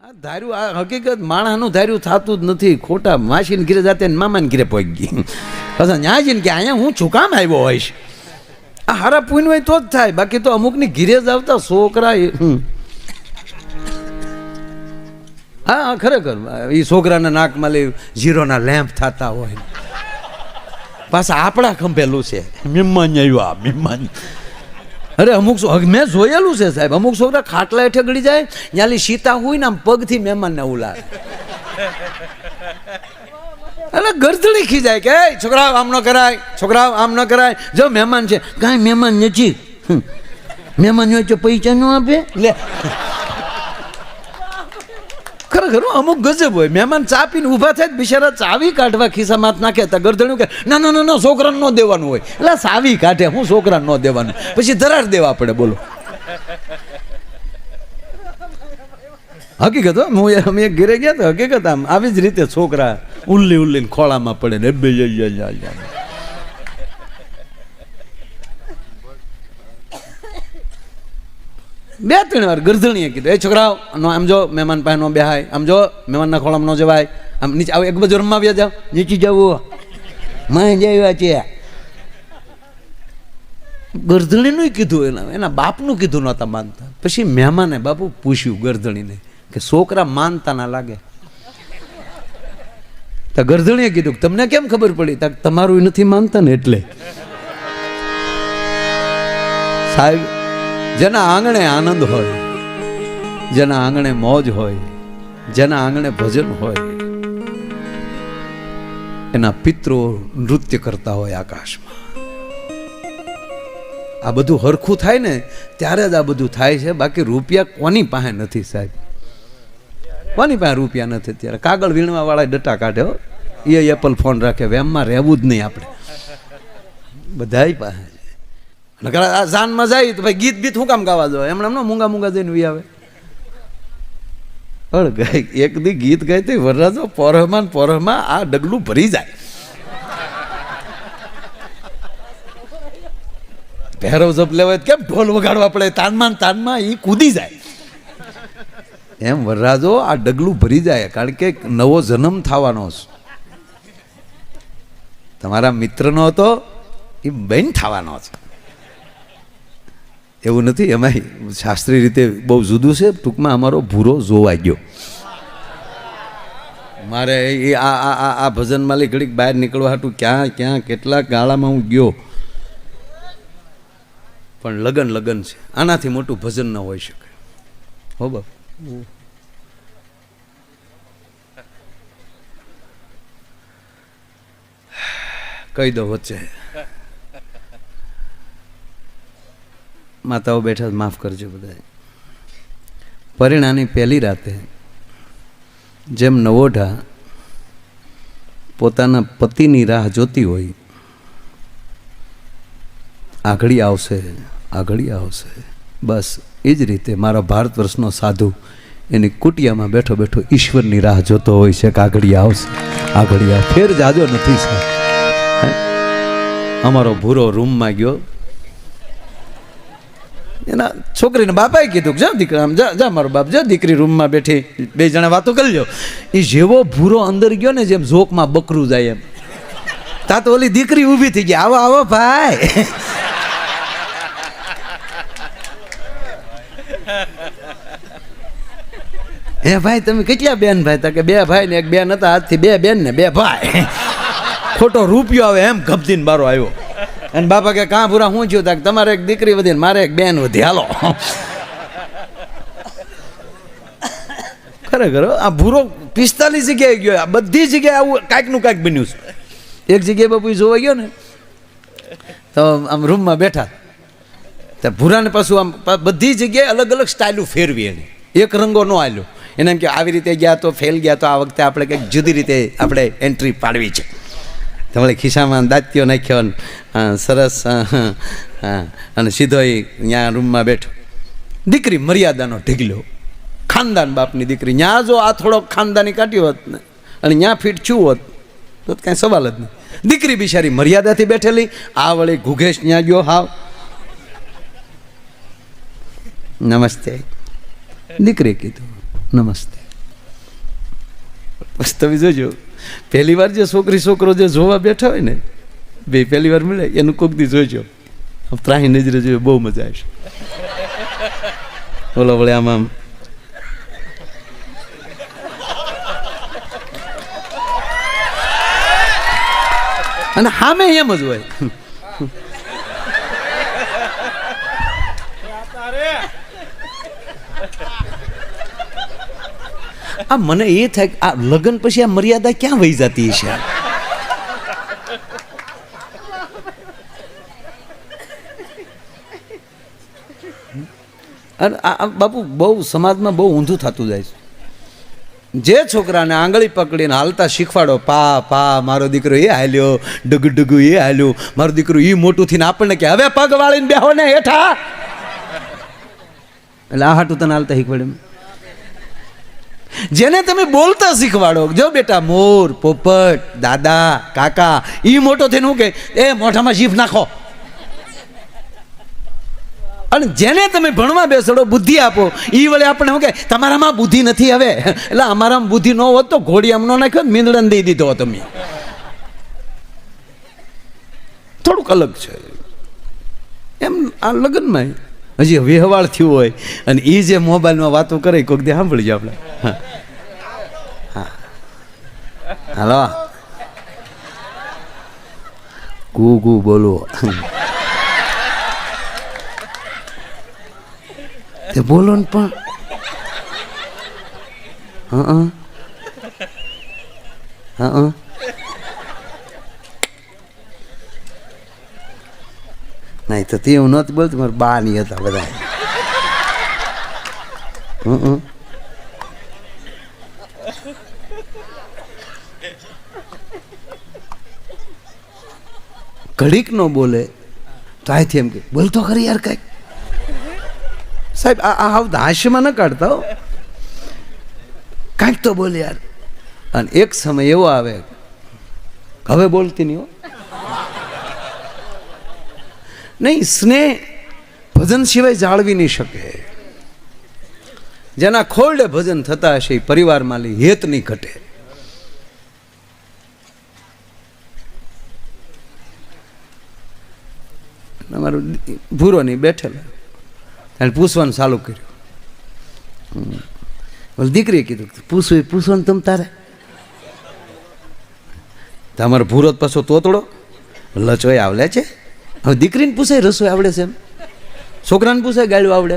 આ ધાર્યું, આ હકીકત માણસનું ધાર્યું થતું જ નથી. ખોટા માસીને ઘીરે જાતે મામાને ઘીરે પહોંચી ગઈ. પછી ન્યા જઈને કે અહીંયા હું શું કામ આવ્યો હોઈશ. આ હારા પૂન હોય તો જ થાય, બાકી તો અમુકની ઘીરે જ આવતા છોકરા. હા ખરેખર એ છોકરાના નાકમાં લઈ જીરોના લેમ્પ થતા હોય. પાછા આપણા ખંભેલું છે મહેમાન આવ્યા મહેમાન. અરે અમુક મેં જોયેલું છે સાહેબ, અમુક છોકરા ખાટલા હેઠે ગળી જાય, ત્યાંથી સીતા હોય ને આમ પગથી મહેમાનને ઉલાડે. અરે ગરદડી ખીજાય કે છોકરાઓ આમ ન કરાય, છોકરાઓ આમ ન કરાય. જો મહેમાન છે, કાંઈ મહેમાન નથી, મહેમાન હોય તો પૈસા ન આપે લે. ખરેખર અમુક ગજબ હોય. મહેમાન ચા પીને ઊભા થાય બિચારા ચાવી કાઢવા ખિસ્સામાં હાથ નાખે તો ગરદણ્યું કે ના ના ના છોકરાને ન દેવાનું હોય. એટલે ચાવી કાઢે, હું છોકરાને ન દેવાનું, પછી ધરાર દેવા પડે. બોલો હકીકત. અમે એક ઘરે ગયા તો હકીકત આમ આવી જ રીતે છોકરા ઉલ્લી ઉલ્લીને ખોળામાં પડે ને બે બે ત્રણ વાર ગરદણીએ કીધું, એ છોકરાઓ આમ જો મહેમાન પાસે નો બેહાય, આમ જો મહેમાનના ખોળામાં ન જવાય, આમ નીચે આવો, એક બાજુ રમવા વ્યા જાવ, નીચે જવું માં જાય છે. ગરદણીનું કીધું, એના બાપનું કીધું નહોતા માનતા. પછી મહેમાને બાપુ પૂછ્યું ગરદણીને કે છોકરા માનતા ના લાગે. તો ગરદણીએ કીધું કે તમને કેમ ખબર પડી? તમારું નથી માનતા ને એટલે. સાહેબ, જેના આંગણે આનંદ હોય, જેના આંગણે મોજ હોય, જેના આંગણે ભજન હોય, એના પિત્રો નૃત્ય કરતા હોય આકાશમાં. આ બધું હરખું થાય ને ત્યારે જ આ બધું થાય છે. બાકી રૂપિયા કોની પાસે નથી સાહેબ, કોની પાસે રૂપિયા નથી. ત્યારે કાગળ વીણવા વાળા ડટા કાઢે હો, એ એપલ ફોન રાખે, વેમમાં રહેવું જ નહીં આપણે. બધાય પાસે જાનમાં જાય તો ભાઈ ગીત બીત શું કામ ગાવા દો? એમણે એમનો મૂંગા મૂંગા જઈને વી આવે. એક દી ગીત ગાય તો વરરાજો પોરહમાં પોરહમાં આ ડગલું ભરી જાય. પહેરવ જપ લેવાય કેમ ઢોલ વગાડવા પડે, તાનમાં એ કૂદી જાય. એમ વરરાજો આ ડગલું ભરી જાય, કારણ કે નવો જન્મ થવાનો છે. તમારા મિત્રનો હતો એ બેન થવાનો છે. એવું નથી, એમાં શાસ્ત્રીય રીતે બહુ જુદું છે. ટૂંકમાં અમારો ભૂરો જોવાઈ ગયો. મારે એ આ ભજનમાં લઈ ઘડીક બહાર નીકળવા હાટું ક્યાં ક્યાં કેટલાક ગાળામાં હું ગયો, પણ લગન લગન છે. આનાથી મોટું ભજન ન હોઈ શકે. હો બાપ, કહી દો વચ્ચે માતાઓ બેઠા, માફ કરજો બધા. પરિણાની પહેલી રાતે જેમ નવોઢા પોતાના પતિની રાહ જોતી હોય, આગળી આવશે આગળી આવશે, બસ એ જ રીતે મારા ભારત વર્ષનો સાધુ એની કુટિયામાં બેઠો બેઠો ઈશ્વરની રાહ જોતો હોય છે કે આગળી આવશે આગળી આવ. ફેર જાજો નથી સાહેબ. અમારો ભૂરો રૂમમાં ગયો, એના છોકરીને બાપાએ કીધું કે જા દીકરા આમ જા જા, મારો બાપ જા, દીકરી રૂમમાં બેઠી, બે જણા વાતો કરી લો. એ જેવો ભૂરો અંદર ગયો ને, જેમ ઝોકમાં બકરું જાય એમ, તા તો ઓલી દીકરી ઊભી થઈ ગઈ, આવો આવો ભાઈ. હે ભાઈ તમે કેટલા બેન ભાઈ? તા કે બે ભાઈ ને એક બેન હતા, આજથી બે બેન ને બે ભાઈ. ખોટો રૂપિયો આવે એમ ગમતીને બારો આવ્યો. અને બાપા કે કાં ભૂરા હું થયું? તા તમારે એક દીકરી વધી ને મારે એક બેન વધી, હાલો. ખરેખર આ ભૂરો 45 જગ્યાએ ગયો, આ બધી જગ્યાએ આવું કાંઈક નું કાંઈક બન્યું છે. એક જગ્યાએ બાપુ જોવા ગયો ને તો આમ રૂમમાં બેઠા, તો ભૂરાને પાછું આમ બધી જગ્યાએ અલગ અલગ સ્ટાઇલું ફેરવી, એની એક રંગો ન આવ્યો. એને એમ કે આવી રીતે ગયા તો ફેલ ગયા, તો આ વખતે આપણે કંઈક જુદી રીતે આપણે એન્ટ્રી પાડવી છે. તમારે ખિસ્સામાં દાંતીઓ નાખ્યો સરસ, અને સીધો એ ત્યાં રૂમમાં બેઠો. દીકરી મર્યાદાનો ઢીગલો, ખાનદાન બાપની દીકરી. ત્યાં જો આ થોડોક ખાનદાની કાઢ્યો હોત ને અને ત્યાં ફીટ છું હોત તો કાંઈ સવાલ જ નહીં. દીકરી બિચારી મર્યાદાથી બેઠેલી, આ વળી ઘુઘેશ ત્યાં ગયો, હાવ નમસ્તે. દીકરી કીધું નમસ્તે. બસ તમે જોજો, પહેલી વાર જે છોકરી છોકરો જે જોવા બેઠા હોય ને, બે પહેલી વાર મળે એનું કોક દી જોઈજો, ત્રાહી નજરે જોઈએ, બહુ મજા આવશે. બોલો વળે આમ અને સામે એમ જ હોય. આ મને એ થાય કે આ લગ્ન પછી આ મર્યાદા ક્યાં વહી જતી છે? અને આ બાપુ બહુ સમાજમાં બહુ ઊંધું થતું જાય છે. જે છોકરાને આંગળી પકડીને હાલતા શીખવાડો, પા પા મારો દીકરો એ હાલ્યો, ડગુ ડગુ એ હાલ્યો, મારું દીકરું એ મોટું થઈને આપણને કે હવે પગ વાળીને બેહો ને હેઠા, એટલે આ હાટું તને હાલતા શીખવાડે. જેને તમે બોલતા શીખવાડો, જો બેટા મોર, પોપટ, દાદા, કાકા, એ મોટો થઈને હું કે એ મોઢામાં જીભ નાખો. અને જેને તમે ભણવા બેસડો, બુદ્ધિ આપો, એ વળે આપણે શું કે તમારામાં બુદ્ધિ નથી હવે, એટલે અમારામાં બુદ્ધિ ન હોત તો ઘોડી આમ ન નાખ્યો, મીંદડાને દઈ દીધો તમે. થોડુંક અલગ છે એમ. આ લગ્નમાં હજી વ્યવહાર થયું હોય અને એ જે મોબાઈલમાં વાતો કરે કોઈક દે સાંભળીએ આપણે. હા હાલો કુ કુ બોલો, તે બોલો ને પણ. હા હા નહીં તો તે હું નહોતું બોલતું, મારા બા ની હતા બધા. ઘડીક નો બોલે તો આથી એમ કે બોલતો ખરી યાર કઈક. સાહેબ આ હાસ્યમાં ન કાઢતા હો, કાંઈક તો બોલે યાર. અને એક સમય એવો આવે હવે બોલતી નહીં હો. નહીં, સ્નેહ ભજન સિવાય જાળવી નહીં શકે. જેના ખોરડે ભજન થતા હશે એ પરિવારમાં હેત નહીં ઘટે. અમારું ભૂરો નહીં બેઠેલા અને પૂછવાનું ચાલુ કર્યું. દીકરીએ કીધું પૂછવાનું તમ તારે. તમારો ભૂરો પાછો તોતડો લચોય આવડે છે. હવે દીકરીને પૂછાય રસોઈ આવડે છે એમ, છોકરાને પૂછાય ગાળ્યું આવડે.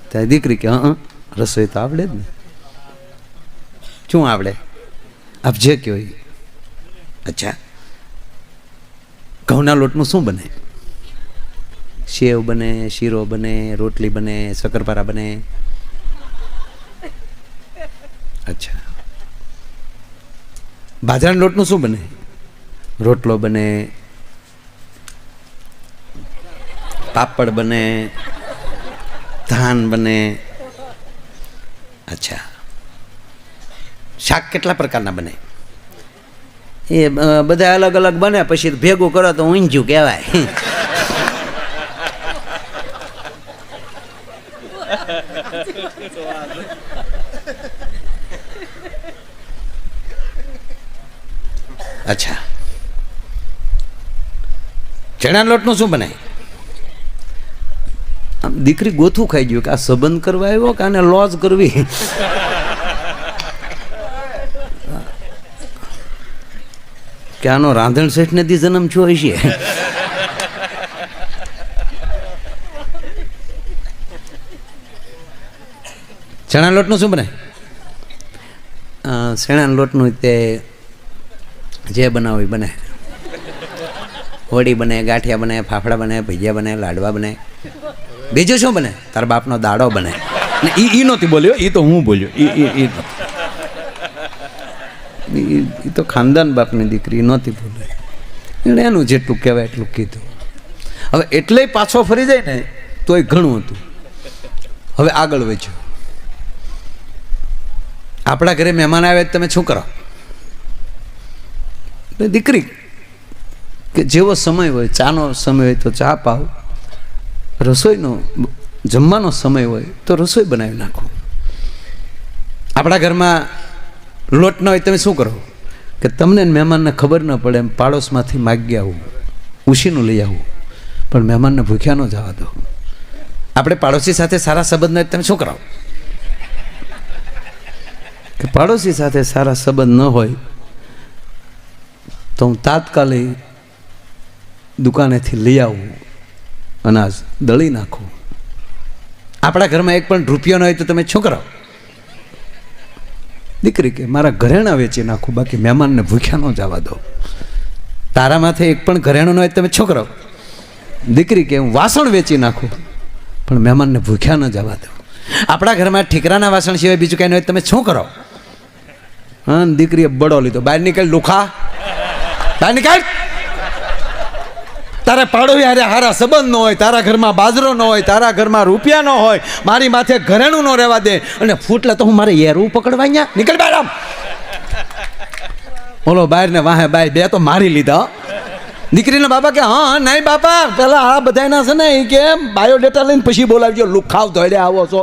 ત્યાં દીકરી કે હા રસોઈ તો આવડે જ ને. શું આવડે? આપ જે કહો. અચ્છા, ઘઉંના લોટનું શું બને? સેવ બને, શીરો બને, રોટલી બને, શક્કરપારા બને. અચ્છા, બાજરાના લોટનું શું બને? રોટલો બને, પાપડ બને, ધાન બને. અચ્છા, શાક કેટલા પ્રકારના બને? એ બધા અલગ અલગ બને, પછી ભેગું કરો તો ઊંધિયું કહેવાય. અચ્છા, ચણા લોટનું શું બનાય? આમ દીકરી ગોથું ખાઈ ગયું કે આ સંબંધ કરવા આવ્યો કે આને લોજ કરવી. કે આનો રાંધણ શેઠ ને દી જન્મ છો છે. ચણા લોટનું શું બને? ચણા લોટનું તે જે બનાવું બને. હોળી બને, ગાંઠિયા બને, ફાફડા બને, ભજીયા બને, લાડવા બને. બીજું શું બને? તારા બાપનો દાડો બને. ઈ નહોતી બોલ્યો, એ તો હું બોલ્યો. એ તો ખાનદાન બાપની દીકરી નહોતી બોલે, એણે એનું જેટલું કહેવાય એટલું કીધું. હવે એટલે પાછો ફરી જાય ને તોય ઘણું હતું. હવે આગળ વધ્યો. આપણા ઘરે મહેમાન આવે તમે શું કરો? દીકરી કે જેવો સમય હોય, ચાનો સમય હોય તો ચા પાવ, રસોઈનો જમવાનો સમય હોય તો રસોઈ બનાવી નાખો. આપણા ઘરમાં લોટ ન હોય તમે શું કરો કે તમને મહેમાનને ખબર ન પડે એમ પાડોશમાંથી માગી આવું, ઉશીનું લઈ આવું, પણ મહેમાનને ભૂખ્યા ન જવા દો. આપણે પાડોશી સાથે સારા સંબંધ ન તમે શું કરાવો કે પાડોશી સાથે સારા સંબંધ ન હોય તો હું તાત્કાલિક દુકાનેથી લઈ આવું, અનાજ દળી નાખું. આપણા ઘરમાં એક પણ રૂપિયો ન હોય તો તમે શું કરાવો? દીકરી કે મારા ઘરેણાં વેચી નાખું, બાકી મહેમાનને ભૂખ્યા ન જવા દો. તારા માથે એક પણ ઘરેણું ન હોય તમે શું કરાવો? દીકરી કે હું વાસણ વેચી નાખું, પણ મહેમાનને ભૂખ્યા ન જવા દો. આપણા ઘરમાં ઠીકરાના વાસણ સિવાય બીજું કાંઈ ન હોય તમે શું કરો? હા, દીકરીએ બડો લીધો, બહાર નીકળ લુખા, બહાર નીકળ. તારા પાડોશી હારે હારા સંબંધ ન હોય, તારા ઘરમાં બાજરો ન હોય, તારા ઘરમાં રૂપિયા ન હોય, મારી માથે ઘરેણું ન રહેવા દે અને ફૂટલા તો હું મારે એરું પકડવા અહીંયા નીકળ બહાર. આમ બોલો બહાર ને વાહે બાય બે તો મારી લીધા. દીકરીના બાપા કે હા નહીં બાપા, પેલા આ બધાના છે ને કે બાયોડેટા લઈને પછી બોલાવજો, લુખાવ ધોડે આવો છો.